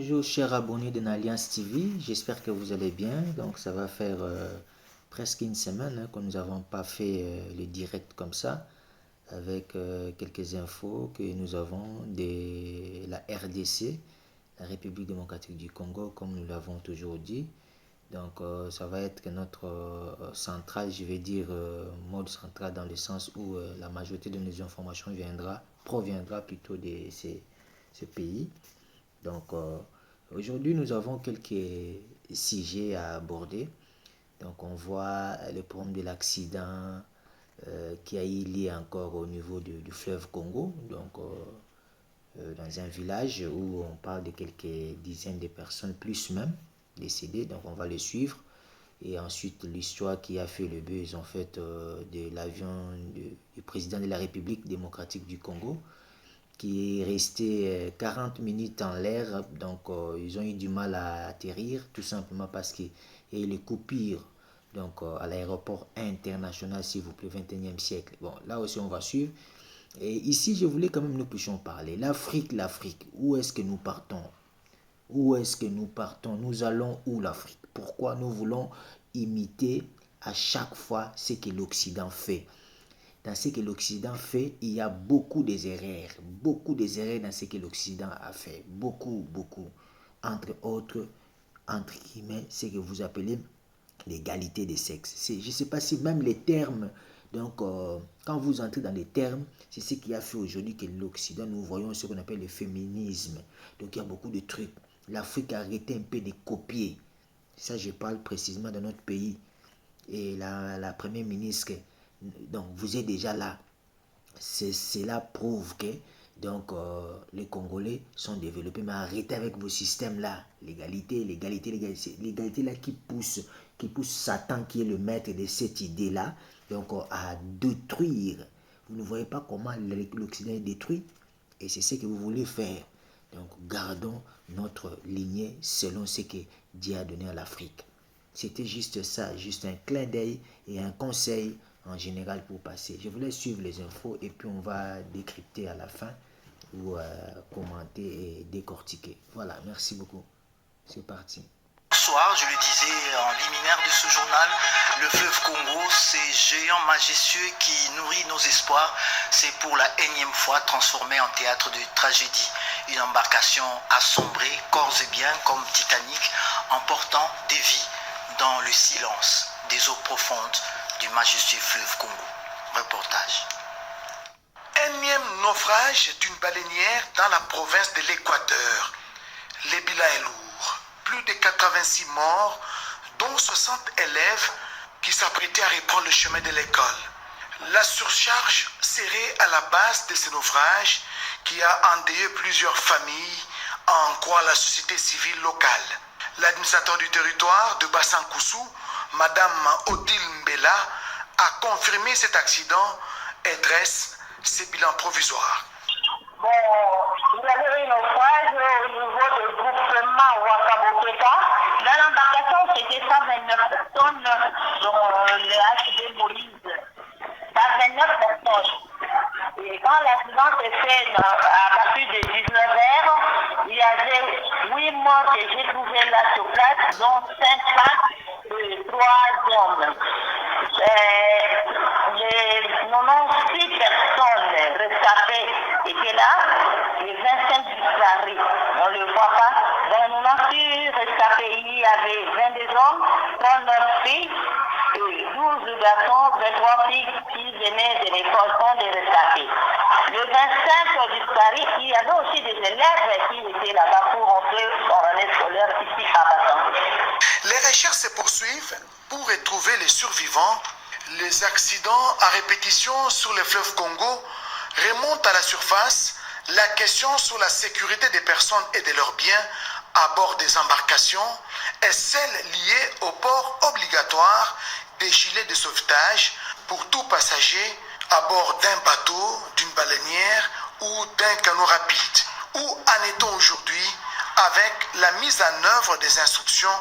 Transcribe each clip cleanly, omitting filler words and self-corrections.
Bonjour chers abonnés de l'Alliance TV, j'espère que vous allez bien. Donc ça va faire presque une semaine que nous n'avons pas fait le direct comme ça, avec quelques infos que nous avons de la RDC, la République démocratique du Congo, comme nous l'avons toujours dit. Donc ça va être notre centrale, je vais dire mode central dans le sens où la majorité de nos informations proviendra plutôt de ces pays. Donc aujourd'hui, nous avons quelques sujets à aborder. Donc on voit le problème de l'accident qui a eu lieu encore au niveau du fleuve Congo, donc dans un village où on parle de quelques dizaines de personnes, plus même, décédées. Donc on va le suivre. Et ensuite, l'histoire qui a fait le buzz en fait de l'avion du président de la République démocratique du Congo, qui est resté 40 minutes en l'air. Donc, ils ont eu du mal à atterrir, tout simplement parce qu'il y a eu les coupures donc, à l'aéroport international, s'il vous plaît, 21e siècle. Bon, là aussi, on va suivre. Et ici, je voulais quand même nous puissions parler. L'Afrique, où est-ce que nous partons? Où est-ce que nous partons? Nous allons où l'Afrique? Pourquoi nous voulons imiter à chaque fois ce que l'Occident fait? Dans ce que l'Occident fait, il y a beaucoup d'erreurs dans ce que l'Occident a fait, beaucoup, entre autres, entre guillemets, ce que vous appelez l'égalité des sexes. Je ne sais pas si même les termes, donc quand vous entrez dans les termes, c'est ce qui a fait aujourd'hui que l'Occident, nous voyons ce qu'on appelle le féminisme. Donc il y a beaucoup de trucs. L'Afrique a arrêté un peu de copier. Ça, je parle précisément de notre pays. Et la première ministre, donc vous êtes déjà là. Cela prouve que donc les Congolais sont développés, mais arrêtez avec vos systèmes là, l'égalité là qui pousse Satan qui est le maître de cette idée là, donc à détruire. Vous ne voyez pas comment l'Occident est détruit, et c'est ce que vous voulez faire. Donc gardons notre lignée selon ce que Dieu a donné à l'Afrique. C'était juste ça, juste un clin d'œil et un conseil en général pour passer. Je voulais suivre les infos et puis on va décrypter à la fin ou commenter et décortiquer. Voilà, merci beaucoup. C'est parti. Bonsoir, je le disais en liminaire de ce journal, le fleuve Congo, ces géants majestueux qui nourrit nos espoirs, c'est pour la énième fois transformé en théâtre de tragédie. Une embarcation assombrée, corps et biens comme Titanic, emportant des vies dans le silence des eaux profondes du majestueux fleuve Congo. Reportage. Énième naufrage d'une baleinière dans la province de l'Équateur. Les bilans est lourd. Plus de 86 morts, dont 60 élèves qui s'apprêtaient à reprendre le chemin de l'école. La surcharge serait à la base de ce naufrage qui a endeuillé plusieurs familles, en croit la société civile locale. L'administrateur du territoire de Bassan-Koussou, Madame Odile Mbela, a confirmé cet accident et dresse ses bilans provisoires. Bon, il y avait un naufrage au niveau du groupement Wakabokeka. Dans l'embarcation, c'était 129 personnes, dont le HB Moïse. 129 personnes. Et quand l'accident s'est fait à partir de 19h, il y avait 8 morts que j'ai trouvés là sur place, dont 5 femmes et 3 hommes. Les 96 personnes rescapées étaient là, les 25 disparus, on ne le voit pas. Dans les 96 rescapés, il y avait 22 hommes, 39 filles et 12 garçons, 23 filles qui venaient de l'école sont des rescapés. Le 25 disparus, il y avait aussi des élèves qui étaient là-bas pour rentrer dans l'année scolaire ici à Bassan. Les recherches se poursuivent pour retrouver les survivants. Les accidents à répétition sur le fleuve Congo remontent à la surface. La question sur la sécurité des personnes et de leurs biens à bord des embarcations est celle liée au port obligatoire des gilets de sauvetage pour tout passager à bord d'un bateau, d'une baleinière ou d'un canot rapide. Où en est-on aujourd'hui avec la mise en œuvre des instructions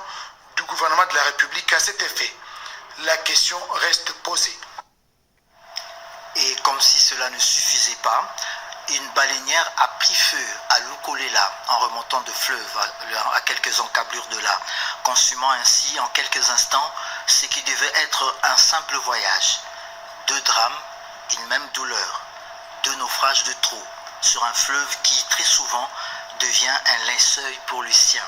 du gouvernement de la République à cet effet? La question reste posée. Et comme si cela ne suffisait pas, une baleinière a pris feu à Lukolela en remontant de fleuve à quelques encablures de là, consumant ainsi en quelques instants ce qui devait être un simple voyage. 2 drames, une même douleur, 2 naufrages de trop sur un fleuve qui très souvent devient un linceul pour les siens.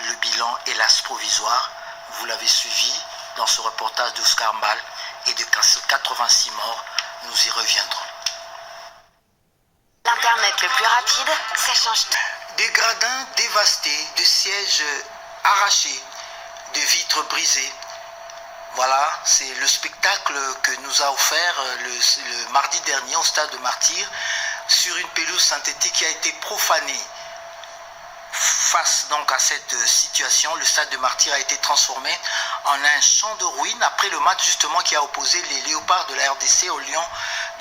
Le bilan, hélas provisoire, vous l'avez suivi dans ce reportage d'Oscar Mbal, et de 86 morts, nous y reviendrons. L'Internet le plus rapide, ça change tout. Des gradins dévastés, de sièges arrachés, de vitres brisées. Voilà, c'est le spectacle que nous a offert le mardi dernier au stade de Martyrs sur une pelouse synthétique qui a été profanée. Face donc à cette situation, le stade de Martyrs a été transformé en un champ de ruines après le match justement qui a opposé les Léopards de la RDC aux Lions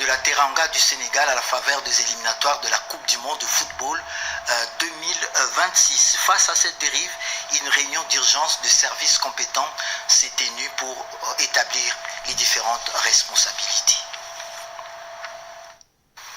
de la Teranga du Sénégal à la faveur des éliminatoires de la Coupe du Monde de football 2026. Face à cette dérive, une réunion d'urgence de services compétents s'est tenue pour établir les différentes responsabilités.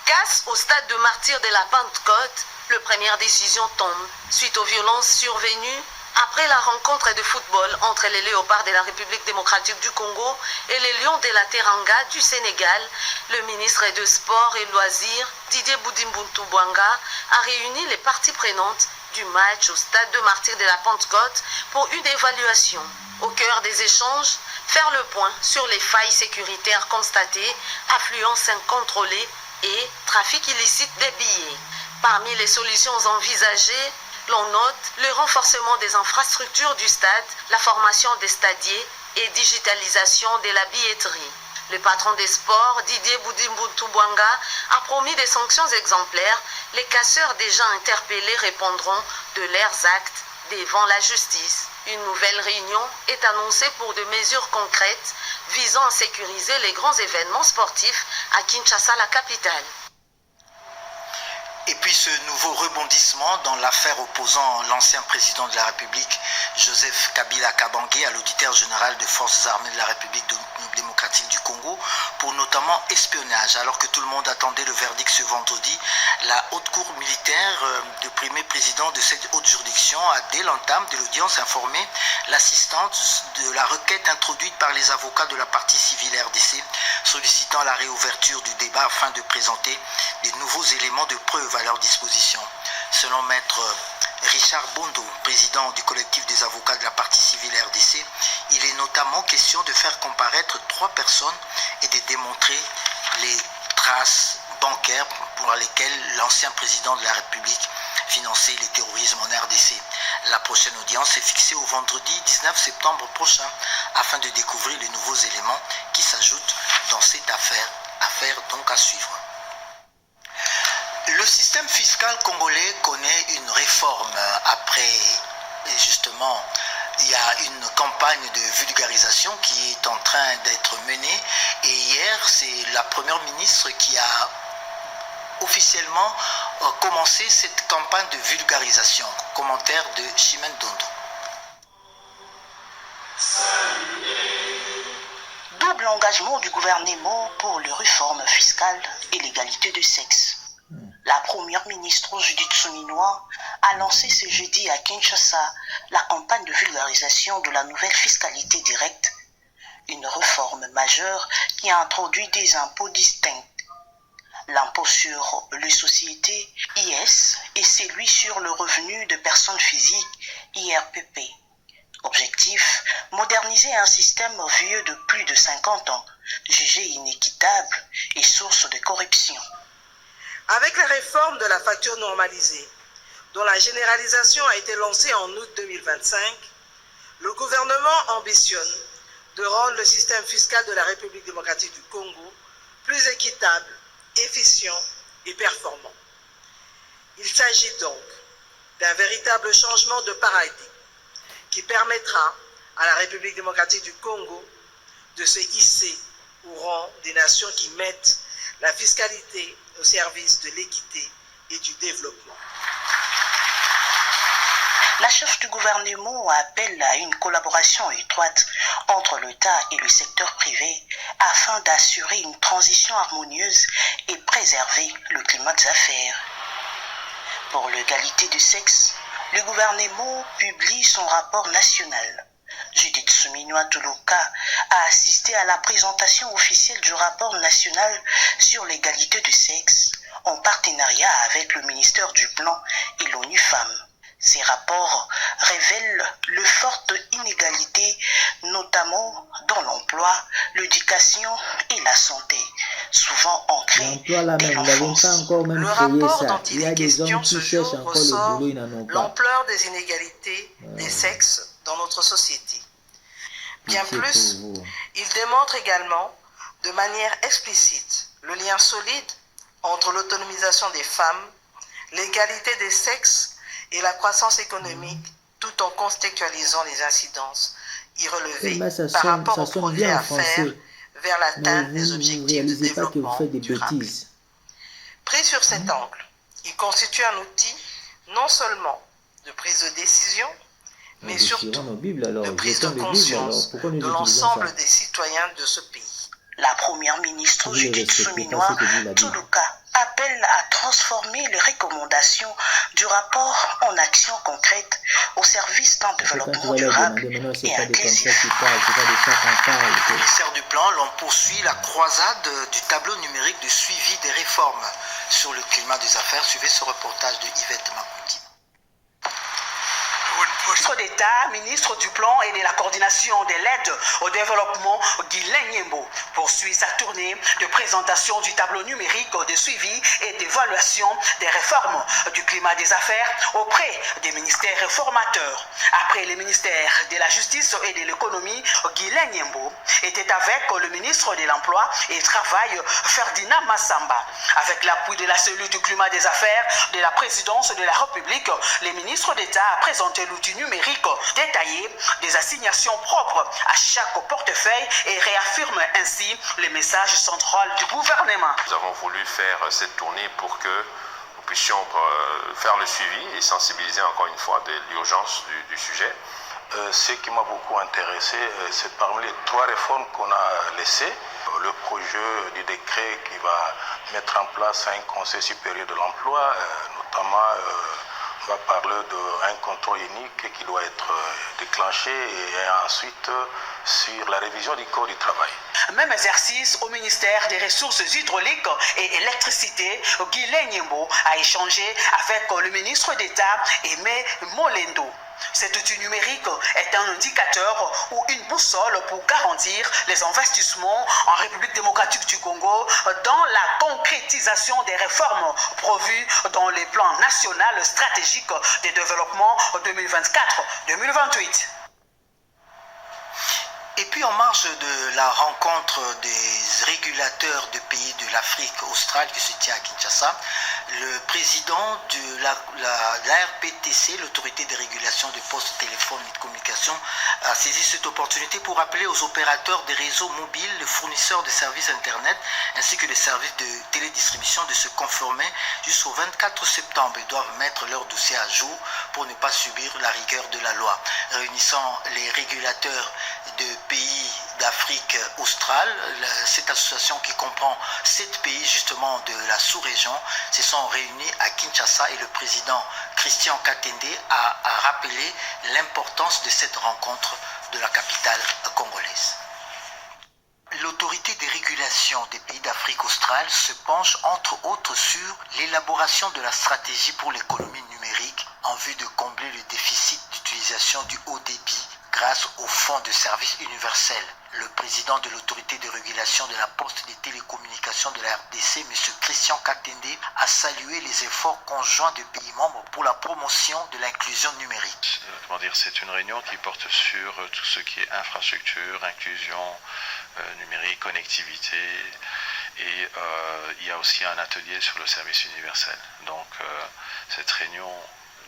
Casse au stade de Martyrs de la Pentecôte, la première décision tombe suite aux violences survenues après la rencontre de football entre les Léopards de la République démocratique du Congo et les Lions de la Teranga du Sénégal. Le ministre des Sports et Loisirs, Didier Boudimbuntu Bouanga, a réuni les parties prenantes du match au stade de Martyrs de la Pentecôte pour une évaluation. Au cœur des échanges, faire le point sur les failles sécuritaires constatées, affluence incontrôlée et trafic illicite des billets. Parmi les solutions envisagées, l'on note le renforcement des infrastructures du stade, la formation des stadiers et digitalisation de la billetterie. Le patron des sports, Didier Boudimbuntu Bouanga, a promis des sanctions exemplaires. Les casseurs déjà interpellés répondront de leurs actes devant la justice. Une nouvelle réunion est annoncée pour de mesures concrètes visant à sécuriser les grands événements sportifs à Kinshasa, la capitale. Et puis ce nouveau rebondissement dans l'affaire opposant l'ancien président de la République, Joseph Kabila Kabange, à l'auditeur général des forces armées de la République démocratique du Congo, pour notamment espionnage. Alors que tout le monde attendait le verdict ce vendredi, la haute cour militaire, le premier président de cette haute juridiction, a dès l'entame de l'audience informé l'assistante de la requête introduite par les avocats de la partie civile RDC, sollicitant la réouverture du débat afin de présenter de nouveaux éléments de preuve à leur disposition. Selon maître Richard Bondo, président du collectif des avocats de la partie civile RDC, il est notamment question de faire comparaître 3 personnes et de démontrer les traces bancaires pour lesquelles l'ancien président de la République finançait le terrorisme en RDC. La prochaine audience est fixée au vendredi 19 septembre prochain afin de découvrir les nouveaux éléments qui s'ajoutent dans cette affaire donc à suivre. Le système fiscal congolais connaît une réforme après, justement, il y a une campagne de vulgarisation qui est en train d'être menée et hier, c'est la première ministre qui a officiellement commencé cette campagne de vulgarisation. Commentaire de Chimène Dondo. Double engagement du gouvernement pour les réformes fiscales et l'égalité de sexe. La première ministre Judith Suminwa a lancé ce jeudi à Kinshasa la campagne de vulgarisation de la nouvelle fiscalité directe, une réforme majeure qui a introduit des impôts distincts. L'impôt sur les sociétés, IS, et celui sur le revenu de personnes physiques, IRPP. Objectif, moderniser un système vieux de plus de 50 ans, jugé inéquitable et source de corruption. Avec la réforme de la facture normalisée, dont la généralisation a été lancée en août 2025, le gouvernement ambitionne de rendre le système fiscal de la République démocratique du Congo plus équitable, efficient et performant. Il s'agit donc d'un véritable changement de paradigme qui permettra à la République démocratique du Congo de se hisser au rang des nations qui mettent la fiscalité au service de l'équité et du développement. La chef du gouvernement appelle à une collaboration étroite entre l'État et le secteur privé afin d'assurer une transition harmonieuse et préserver le climat des affaires. Pour l'égalité de sexe, le gouvernement publie son rapport national. Judith Souminois Toulouka a assisté à la présentation officielle du rapport national sur l'égalité de sexe en partenariat avec le ministère du Plan et l'ONU Femmes. Ces rapports révèlent de fortes inégalités, notamment dans l'emploi, l'éducation et la santé, souvent ancrées L'emploi là dès même, ils n'avaient l'enfance. pas encore même Le créé rapport ça. dont Il il y a est des hommes question qui ce cherchent jour encore le ressort boulot, ils n'en ont pas. l'ampleur des inégalités des sexes dans notre société. Bien Pitié plus, pour vous. il démontre également de manière explicite le lien solide entre l'autonomisation des femmes, l'égalité des sexes et la croissance économique, tout en contextualisant les incidences y relevées Mais ça par rapport sonne au progrès bien en à faire français. vers Mais l'atteinte des vous ne objectifs de réalisez pas que vous développement faites des durable. bêtises. Pris sur cet angle, il constitue un outil non seulement de prise de décision, Nous mais surtout déchirons nos Bibles alors, de prise de jetons les Bibles alors. conscience Pourquoi nous de utilisons ça? l'ensemble des citoyens de ce pays. La première ministre Vous ne Judith respectez pas Souminois ce que dit la Bible. Toulouka appelle à transformer les recommandations du rapport en actions concrètes au service d'un Quand tu développement vas leur durable demander, mais non, c'est et pas des comme ça inclusif. qui parlent, c'est pas de ça qu'on parle. Au ministère du Plan, l'on poursuit la croisade du tableau numérique de suivi des réformes sur le climat des affaires. Suivez ce reportage de Yvette Makouti. Ministre d'État, ministre du Plan et de la coordination de l'aide au développement, Guylaine Nyembo, poursuit sa tournée de présentation du tableau numérique de suivi et d'évaluation des réformes du climat des affaires auprès des ministères réformateurs. Après les ministères de la Justice et de l'Économie, Guylaine Nyembo était avec le ministre de l'Emploi et Travail, Ferdinand Massamba. Avec l'appui de la cellule du climat des affaires de la présidence de la République, les ministres d'État a présenté l'outil numérique détaillé des assignations propres à chaque portefeuille et réaffirme ainsi les messages centraux du gouvernement. Nous avons voulu faire cette tournée pour que nous puissions faire le suivi et sensibiliser encore une fois de l'urgence du sujet. Ce qui m'a beaucoup intéressé, c'est parmi les 3 réformes qu'on a laissées, le projet du décret qui va mettre en place un conseil supérieur de l'emploi, notamment on va parler d'un contrôle unique qui doit être déclenché et ensuite sur la révision du code du travail. Même exercice au ministère des Ressources hydrauliques et électricité, Guylaine Nyembo a échangé avec le ministre d'État Aimé Molendo. Cet outil numérique est un indicateur ou une boussole pour garantir les investissements en République démocratique du Congo dans la concrétisation des réformes prévues dans les plans national stratégique de développement 2024-2028. Et puis en marge de la rencontre des régulateurs de pays de l'Afrique australe qui se tient à Kinshasa, le président de la RPTC, l'autorité de régulation des postes, téléphones et de communication, a saisi cette opportunité pour appeler aux opérateurs des réseaux mobiles, les fournisseurs de services Internet ainsi que les services de télédistribution de se conformer jusqu'au 24 septembre. Ils doivent mettre leur dossier à jour pour ne pas subir la rigueur de la loi. Réunissant les régulateurs de pays d'Afrique australe, cette association qui comprend 7 pays justement de la sous-région se sont réunis à Kinshasa et le président Christian Katende a rappelé l'importance de cette rencontre de la capitale congolaise. L'autorité de régulation des pays d'Afrique australe se penche entre autres sur l'élaboration de la stratégie pour l'économie numérique en vue de combler le déficit d'utilisation du haut débit grâce au Fonds de services universels. Le président de l'autorité de régulation de la poste et des télécommunications de la RDC, M. Christian Katende, a salué les efforts conjoints des pays membres pour la promotion de l'inclusion numérique. C'est une réunion qui porte sur tout ce qui est infrastructure, inclusion numérique, connectivité, et il y a aussi un atelier sur le service universel. Donc cette réunion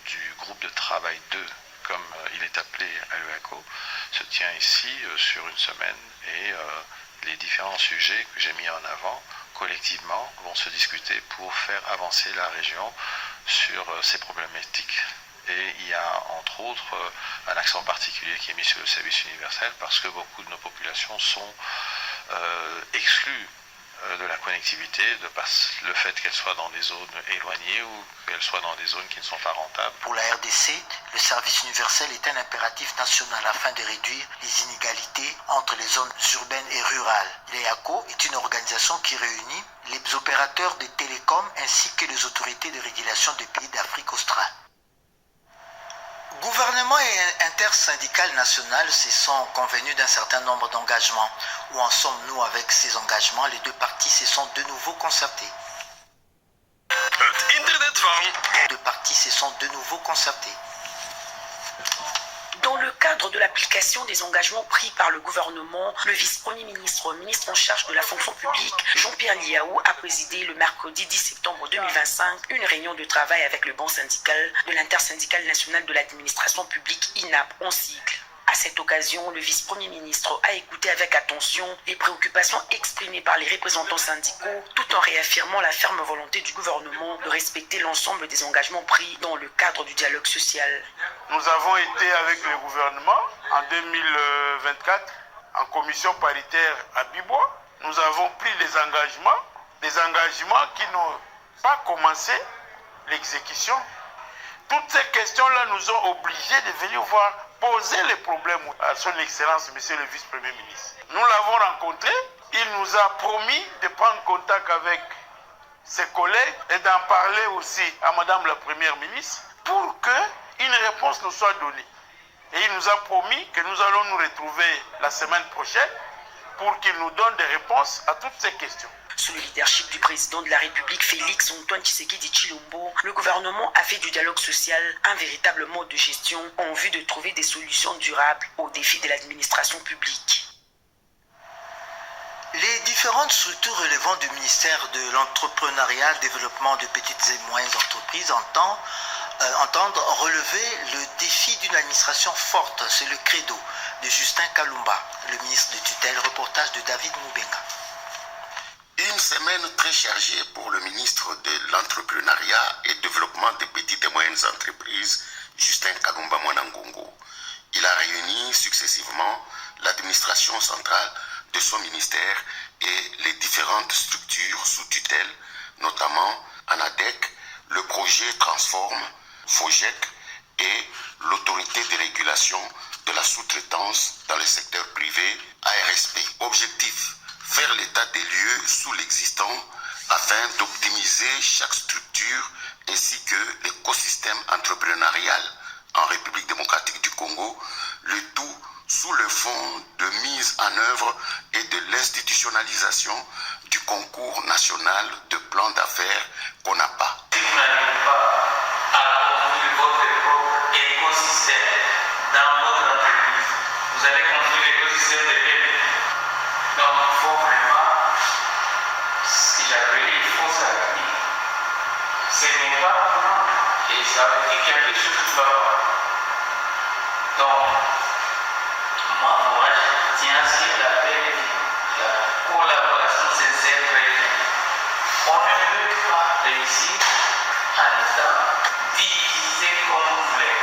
du groupe de travail 2, comme il est appelé à l'EACO, se tient ici sur une semaine et les différents sujets que j'ai mis en avant collectivement vont se discuter pour faire avancer la région sur ces problématiques Et il y a entre autres un accent particulier qui est mis sur le service universel parce que beaucoup de nos populations sont exclues de la connectivité, de par le fait qu'elles soient dans des zones éloignées ou qu'elles soient dans des zones qui ne sont pas rentables. Pour la RDC, le service universel est un impératif national afin de réduire les inégalités entre les zones urbaines et rurales. L'EACO est une organisation qui réunit les opérateurs de télécom ainsi que les autorités de régulation des pays d'Afrique australe. Gouvernement et intersyndical national se sont convenus d'un certain nombre d'engagements. Où en sommes-nous avec ces engagements? Les deux parties se sont de nouveau concertées. Les deux parties se sont de nouveau concertées. Dans le cadre de l'application des engagements pris par le gouvernement, le vice-premier ministre, ministre en charge de la fonction publique, Jean-Pierre Liaou, a présidé le mercredi 10 septembre 2025 une réunion de travail avec le banc syndical de l'intersyndicale nationale de l'administration publique INAP en sigle. À cette occasion, le vice-premier ministre a écouté avec attention les préoccupations exprimées par les représentants syndicaux, tout en réaffirmant la ferme volonté du gouvernement de respecter l'ensemble des engagements pris dans le cadre du dialogue social. Nous avons été avec le gouvernement en 2024 en commission paritaire à Bibois. Nous avons pris des engagements qui n'ont pas commencé l'exécution. Toutes ces questions-là nous ont obligés de venir voir poser les problèmes à son Excellence, Monsieur le Vice-Premier ministre. Nous l'avons rencontré, il nous a promis de prendre contact avec ses collègues et d'en parler aussi à Madame la Première ministre pour qu'une réponse nous soit donnée. Et il nous a promis que nous allons nous retrouver la semaine prochaine pour qu'il nous donne des réponses à toutes ces questions. Sous le leadership du président de la République, Félix Antoine Tshisekedi Tshilombo, le gouvernement a fait du dialogue social un véritable mode de gestion en vue de trouver des solutions durables aux défis de l'administration publique. Les différentes structures relevant du ministère de l'entrepreneuriat, développement de petites et moyennes entreprises entendent relever le défi d'une administration forte. C'est le credo de Justin Kalumba, le ministre de tutelle. Reportage de David Moubenga. Une semaine très chargée pour le ministre de l'Entrepreneuriat et Développement des petites et moyennes entreprises, Justin Kalumba Mwanangongo. Il a réuni successivement l'administration centrale de son ministère et les différentes structures sous tutelle, notamment ANADEC, le projet Transforme, FOGEC et l'autorité de régulation de la sous-traitance dans le secteur privé, ARSP. Objectif: faire l'état des lieux sous l'existant afin d'optimiser chaque structure ainsi que l'écosystème entrepreneurial en République démocratique du Congo, le tout sous le fond de mise en œuvre et de l'institutionnalisation du concours national de plan d'affaires CONAPA. Si vous n'arrivez pas à construire votre propre écosystème dans votre entreprise, vous allez construire l'écosystème de quelqu'un. Donc il faut vraiment, ce que j'appelle, il faut s'appliquer. Ce n'est pas vraiment, et ça veut dire quelque chose qui va pas. Donc, moi, je tiens à ce que l'appel la collaboration sincère réelle. On ne peut pas réussir en étant divisé comme vous voulez.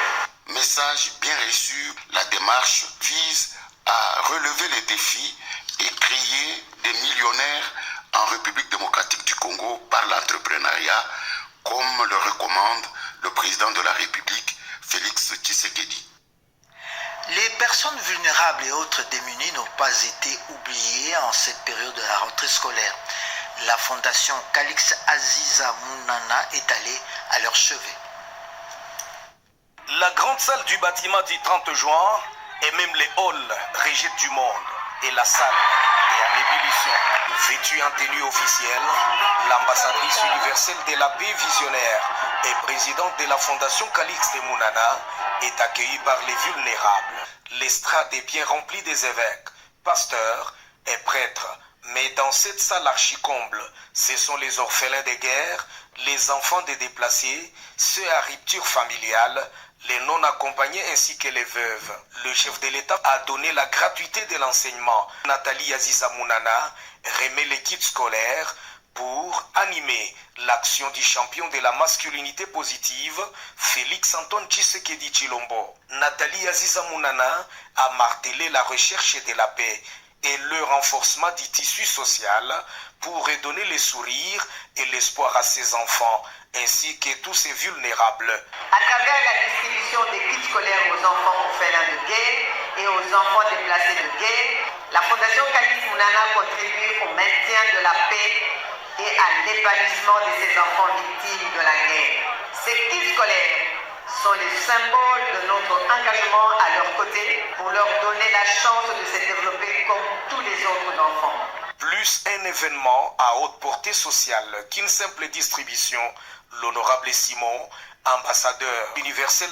Message bien reçu, la démarche vise à relever les défis et créer des millionnaires en République démocratique du Congo par l'entrepreneuriat, comme le recommande le président de la République, Félix Tshisekedi. Les personnes vulnérables et autres démunies n'ont pas été oubliées en cette période de la rentrée scolaire. La fondation Calix Aziza Mounana est allée à leur chevet. La grande salle du bâtiment du 30 juin et même les halls rejettent du monde et la salle est en ébullition. Vêtue en tenue officielle, l'ambassadrice universelle de la paix visionnaire et présidente de la fondation Calix de Mounana est accueillie par les vulnérables. L'estrade est bien remplie des évêques, pasteurs et prêtres. Mais dans cette salle archi-comble, ce sont les orphelins de guerre, les enfants des déplacés, ceux à rupture familiale, les non-accompagnés ainsi que les veuves. Le chef de l'État a donné la gratuité de l'enseignement. Nathalie Aziza Mounana remet les kits scolaires Pour animer l'action du champion de la masculinité positive, Félix Antoine Tshisekedi Tshilombo, Nathalie Aziza Mounana a martelé la recherche de la paix et le renforcement du tissu social pour redonner le sourire et l'espoir à ses enfants, ainsi que tous ces vulnérables. À travers la distribution des kits scolaires aux enfants orphelins de guerre et aux enfants déplacés de guerre, la Fondation Kaliz Mounana contribue au maintien de la paix et à l'épanouissement de ces enfants victimes de la guerre. Ces kits scolaires sont les symboles de notre engagement à leur côté pour leur donner la chance de se développer comme tous les autres enfants. Plus un événement à haute portée sociale qu'une simple distribution, l'honorable Simon, ambassadeur universel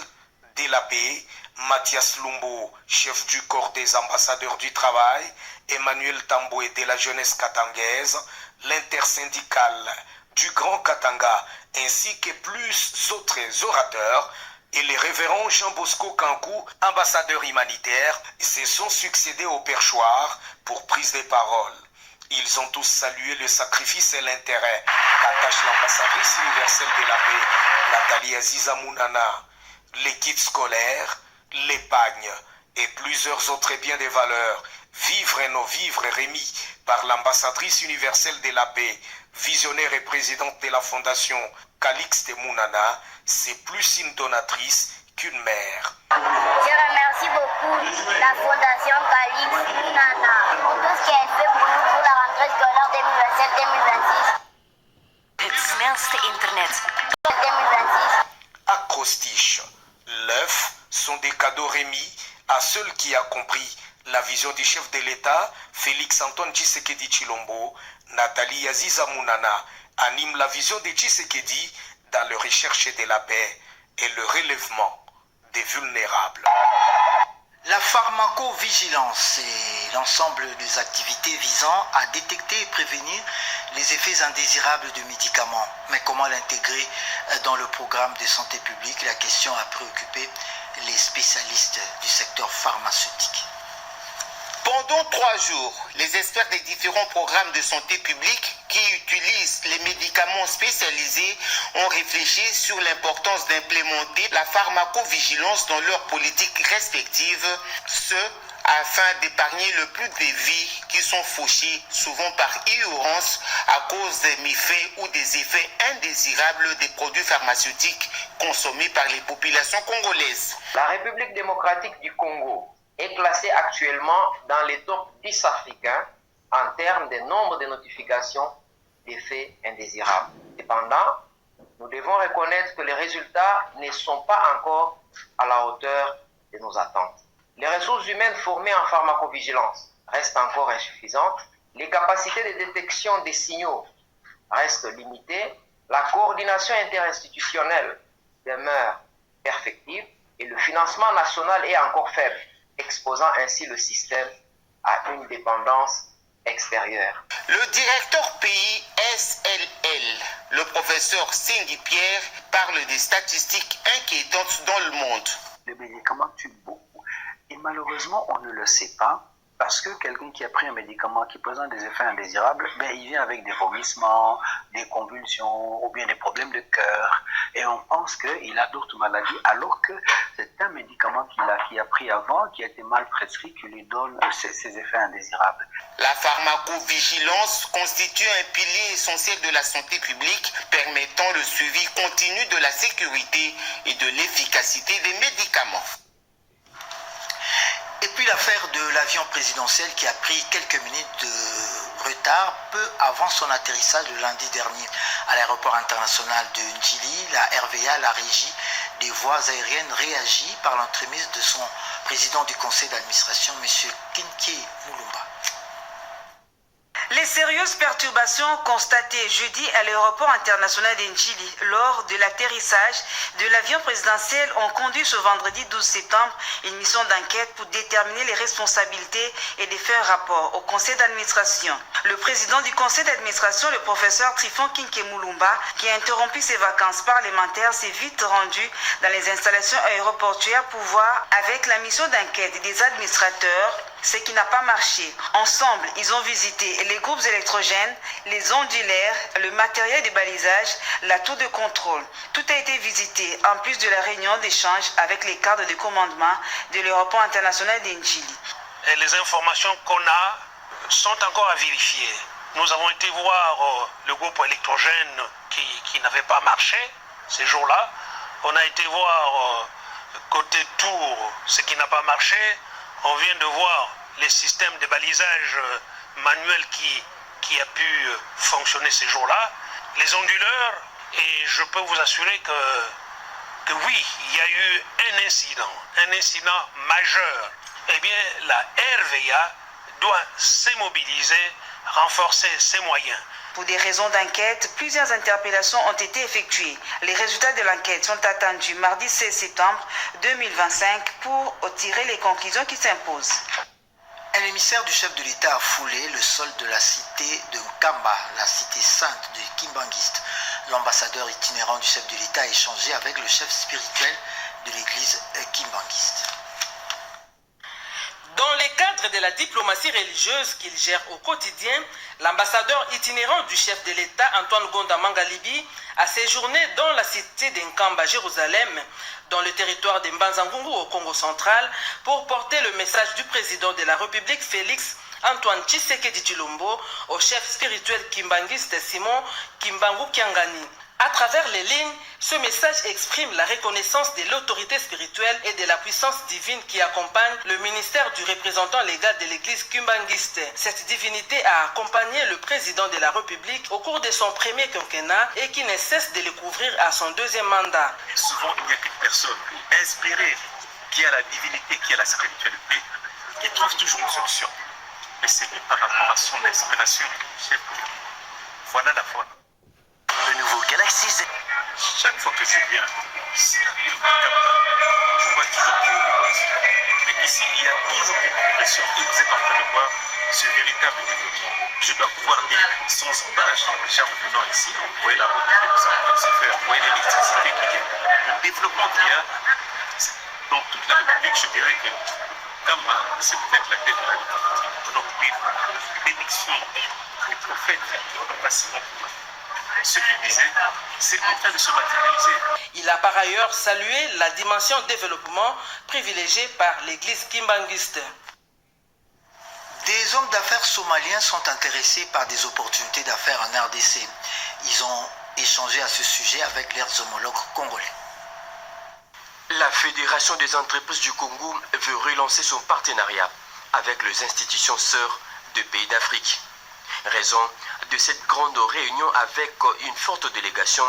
de la paix, Mathias Lumbo, chef du corps des ambassadeurs du travail, Emmanuel Tamboué de la jeunesse katangaise, l'intersyndicale du Grand Katanga, ainsi que plus autres orateurs, et les révérends Jean Bosco Kankou, ambassadeur humanitaire, se sont succédés au perchoir pour prise de parole. Ils ont tous salué le sacrifice et l'intérêt qu'attache l'ambassadrice universelle de la paix, Nathalie Aziza Mounana, les kits scolaires, l'épargne et plusieurs autres biens de valeur, vivres et non-vivres remis par l'ambassadrice universelle de la paix, visionnaire et présidente de la fondation Calixte Mounana, c'est plus une donatrice qu'une mère. Je remercie beaucoup la fondation Calixte Mounana pour tout ce qu'elle fait pour nous pour la rentrée scolaire 2027-2026. Het snelste internet. 2026. Acrostiche, l'œuf sont des cadeaux remis à celui qui a compris la vision du chef de l'État, Félix Antoine Tshisekedi Tshilombo. Nathalie Aziza Mounana anime la vision de Tshisekedi dans la recherche de la paix et le relèvement des vulnérables. La pharmacovigilance est l'ensemble des activités visant à détecter et prévenir les effets indésirables de médicaments. Mais comment l'intégrer dans le programme de santé publique? La question a préoccupé les spécialistes du secteur pharmaceutique. Pendant 3 jours, les experts des différents programmes de santé publique qui utilisent les médicaments spécialisés ont réfléchi sur l'importance d'implémenter la pharmacovigilance dans leurs politiques respectives, ce afin d'épargner le plus de vies qui sont fauchées souvent par ignorance à cause des méfaits ou des effets indésirables des produits pharmaceutiques consommés par les populations congolaises. La République démocratique du Congo est classée actuellement dans les top 10 africains en termes de nombre de notifications d'effets indésirables. Cependant, nous devons reconnaître que les résultats ne sont pas encore à la hauteur de nos attentes. Les ressources humaines formées en pharmacovigilance restent encore insuffisantes, les capacités de détection des signaux restent limitées, la coordination interinstitutionnelle demeure perfectible et le financement national est encore faible, exposant ainsi le système à une dépendance extérieure. Le directeur pays SLL, le professeur Cindy Pierre, parle des statistiques inquiétantes dans le monde. Les médicaments tuent beaucoup et malheureusement on ne le sait pas parce que quelqu'un qui a pris un médicament qui présente des effets indésirables, il vient avec des vomissements, des convulsions ou bien des problèmes de cœur et on pense qu'il a d'autres maladies alors que c'est un médicament qu'il a pris avant, qui a été mal prescrit, qui lui donne ces effets indésirables. La pharmacovigilance constitue un pilier essentiel de la santé publique permettant le suivi continu de la sécurité et de l'efficacité des médicaments. Et puis l'affaire de l'avion présidentiel qui a pris quelques minutes de retard peu avant son atterrissage le lundi dernier à l'aéroport international de Ndjili. La RVA, la régie des voies aériennes, réagit par l'entremise de son président du conseil d'administration, M. Kinké Moulumba. Les sérieuses perturbations constatées jeudi à l'aéroport international d'Ndjili lors de l'atterrissage de l'avion présidentiel ont conduit ce vendredi 12 septembre une mission d'enquête pour déterminer les responsabilités et de faire rapport au conseil d'administration. Le président du conseil d'administration, le professeur Trifon Kinké Moulumba, qui a interrompu ses vacances parlementaires, s'est vite rendu dans les installations aéroportuaires pour voir avec la mission d'enquête des administrateurs ce qui n'a pas marché. Ensemble, ils ont visité les groupes électrogènes, les ondulaires, le matériel de balisage, la tour de contrôle. Tout a été visité, en plus de la réunion d'échange avec les cadres de commandement de l'aéroport international d'Ndjili. Et les informations qu'on a sont encore à vérifier. Nous avons été voir le groupe électrogène qui n'avait pas marché ces jours-là. On a été voir côté tour ce qui n'a pas marché. On vient de voir les systèmes de balisage manuel qui a pu fonctionner ces jours-là. Les onduleurs, et je peux vous assurer que oui, il y a eu un incident majeur. Eh bien, la RVA doit s'immobiliser, renforcer ses moyens. Pour des raisons d'enquête, plusieurs interpellations ont été effectuées. Les résultats de l'enquête sont attendus mardi 16 septembre 2025 pour tirer les conclusions qui s'imposent. Un émissaire du chef de l'État a foulé le sol de la cité de Nkamba, la cité sainte de Kimbanguiste. L'ambassadeur itinérant du chef de l'État a échangé avec le chef spirituel de l'église Kimbanguiste. Dans le cadre de la diplomatie religieuse qu'il gère au quotidien, l'ambassadeur itinérant du chef de l'État, Antoine Gonda Mangalibi, a séjourné dans la cité d'Nkamba, Jérusalem, dans le territoire de Mbanzangungu au Congo central, pour porter le message du président de la République, Félix Antoine Tshisekedi Tshilombo, au chef spirituel kimbanguiste Simon Kimbangu Kiangani. À travers les lignes, ce message exprime la reconnaissance de l'autorité spirituelle et de la puissance divine qui accompagne le ministère du représentant légal de l'église kimbanguiste. Cette divinité a accompagné le président de la République au cours de son premier quinquennat et qui ne cesse de le couvrir à son deuxième mandat. Souvent, il n'y a qu'une personne inspirée qui a la divinité, qui a la spiritualité, qui trouve toujours une solution. Et c'est lui par rapport à son inspiration. Voilà la foi. Le nouveau Galaxy Z. Chaque fois que je viens ici, je vois toujours plus de choses. Mais ici, il y a toujours une progression et vous êtes en train de voir ce véritable développement. Je dois pouvoir dire sans embâche, déjà en venant ici, vous voyez la route qui est en train de se faire, vous voyez l'électricité qui est, le développement qu'il y a dans toute la République, je dirais que Kamba, c'est peut-être la tête de la République. Donc les bénédictions, les prophètes ont passé ce qu'il disait, c'est en train de se matérialiser. Il a par ailleurs salué la dimension développement privilégiée par l'église kimbanguiste. Des hommes d'affaires somaliens sont intéressés par des opportunités d'affaires en RDC. Ils ont échangé à ce sujet avec leurs homologues congolais. La Fédération des entreprises du Congo veut relancer son partenariat avec les institutions sœurs de pays d'Afrique. Raison de cette grande réunion avec une forte délégation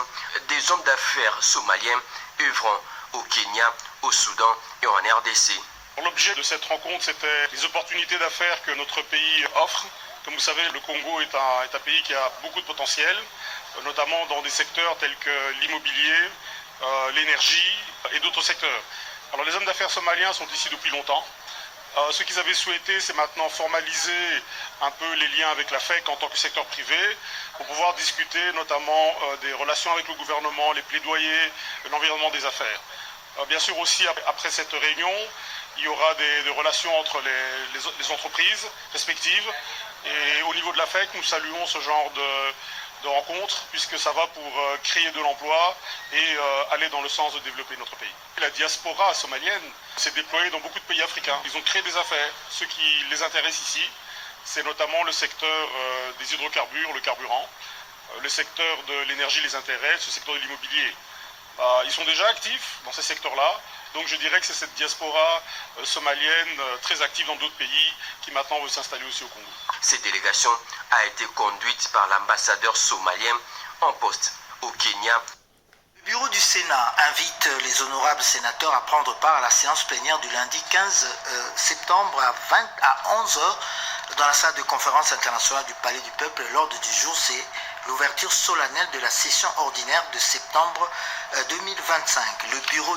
des hommes d'affaires somaliens œuvrant au Kenya, au Soudan et en RDC. L'objet de cette rencontre, c'était les opportunités d'affaires que notre pays offre. Comme vous savez, le Congo est un pays qui a beaucoup de potentiel, notamment dans des secteurs tels que l'immobilier, l'énergie et d'autres secteurs. Alors les hommes d'affaires somaliens sont ici depuis longtemps. Ce qu'ils avaient souhaité, c'est maintenant formaliser un peu les liens avec la FEC en tant que secteur privé pour pouvoir discuter notamment des relations avec le gouvernement, les plaidoyers, l'environnement des affaires. Bien sûr aussi, après cette réunion, il y aura des relations entre les entreprises respectives. Et au niveau de la FEC, nous saluons ce genre de rencontres puisque ça va pour créer de l'emploi et aller dans le sens de développer notre pays. La diaspora somalienne s'est déployée dans beaucoup de pays africains. Ils ont créé des affaires. Ce qui les intéresse ici, c'est notamment le secteur des hydrocarbures, le carburant. Le secteur de l'énergie les intéresse, le secteur de l'immobilier. Ils sont déjà actifs dans ces secteurs-là. Donc je dirais que c'est cette diaspora somalienne très active dans d'autres pays qui maintenant veut s'installer aussi au Congo. Cette délégation a été conduite par l'ambassadeur somalien en poste au Kenya. Le bureau du Sénat invite les honorables sénateurs à prendre part à la séance plénière du lundi 15 septembre à 11h dans la salle de conférence internationale du Palais du Peuple. L'ordre du jour, c'est l'ouverture solennelle de la session ordinaire de septembre 2025. Le bureau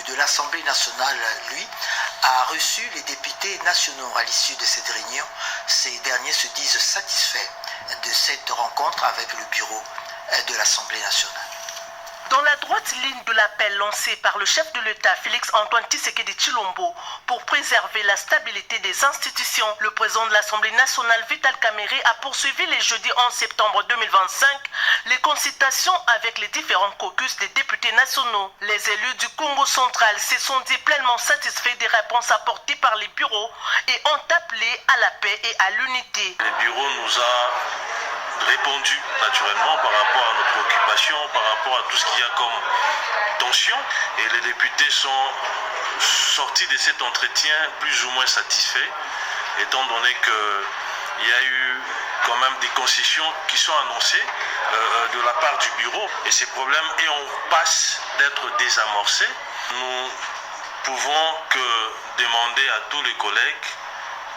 de l'Assemblée nationale, lui, a reçu les députés nationaux à l'issue de cette réunion. Ces derniers se disent satisfaits de cette rencontre avec le bureau de l'Assemblée nationale. Dans la droite ligne de l'appel lancé par le chef de l'État Félix-Antoine Tshisekedi Tshilombo pour préserver la stabilité des institutions, le président de l'Assemblée nationale Vital Kamerhe a poursuivi les jeudis 11 septembre 2025 les consultations avec les différents caucus des députés nationaux. Les élus du Congo central se sont dit pleinement satisfaits des réponses apportées par les bureaux et ont appelé à la paix et à l'unité. Le bureau nous a répondu naturellement par rapport à nos préoccupations, par rapport à tout ce qu'il y a comme tension, et les députés sont sortis de cet entretien plus ou moins satisfaits, étant donné qu'il y a eu quand même des concessions qui sont annoncées de la part du bureau, et ces problèmes et on passe d'être désamorcés. Nous pouvons que demander à tous les collègues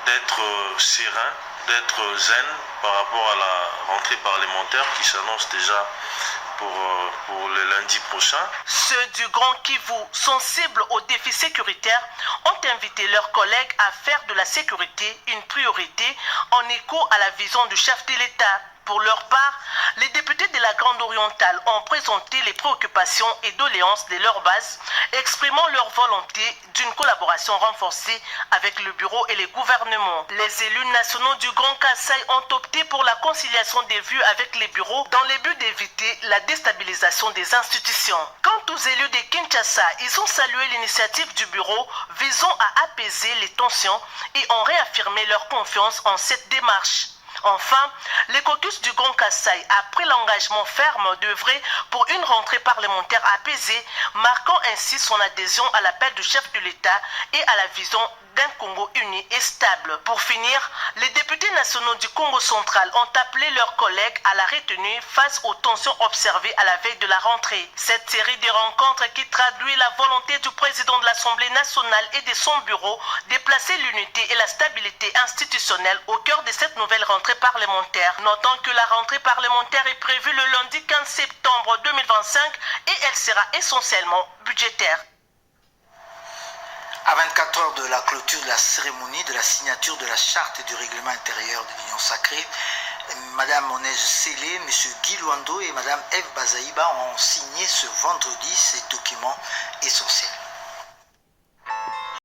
d'être sereins, d'être zen par rapport à la rentrée parlementaire qui s'annonce déjà pour le lundi prochain. Ceux du Grand Kivu, sensibles aux défis sécuritaires, ont invité leurs collègues à faire de la sécurité une priorité en écho à la vision du chef de l'État. Pour leur part, les députés de la Grande Orientale ont présenté les préoccupations et doléances de leur base, exprimant leur volonté d'une collaboration renforcée avec le bureau et les gouvernements. Les élus nationaux du Grand Kasaï ont opté pour la conciliation des vues avec les bureaux dans le but d'éviter la déstabilisation des institutions. Quant aux élus de Kinshasa, ils ont salué l'initiative du bureau visant à apaiser les tensions et ont réaffirmé leur confiance en cette démarche. Enfin, le caucus du Grand Kasaï a pris l'engagement ferme d'œuvrer pour une rentrée parlementaire apaisée, marquant ainsi son adhésion à l'appel du chef de l'État et à la vision d'un Congo uni et stable. Pour finir, les députés nationaux du Congo central ont appelé leurs collègues à la retenue face aux tensions observées à la veille de la rentrée. Cette série de rencontres qui traduit la volonté du président de l'Assemblée nationale et de son bureau de placer l'unité et la stabilité institutionnelle au cœur de cette nouvelle rentrée parlementaire. Notons que la rentrée parlementaire est prévue le lundi 15 septembre 2025 et elle sera essentiellement budgétaire. À 24 heures de la clôture de la cérémonie de la signature de la charte du règlement intérieur de l'Union sacrée, Madame Monège Sélé, M. Guy Luando et Madame Eve Bazaïba ont signé ce vendredi ces documents essentiels.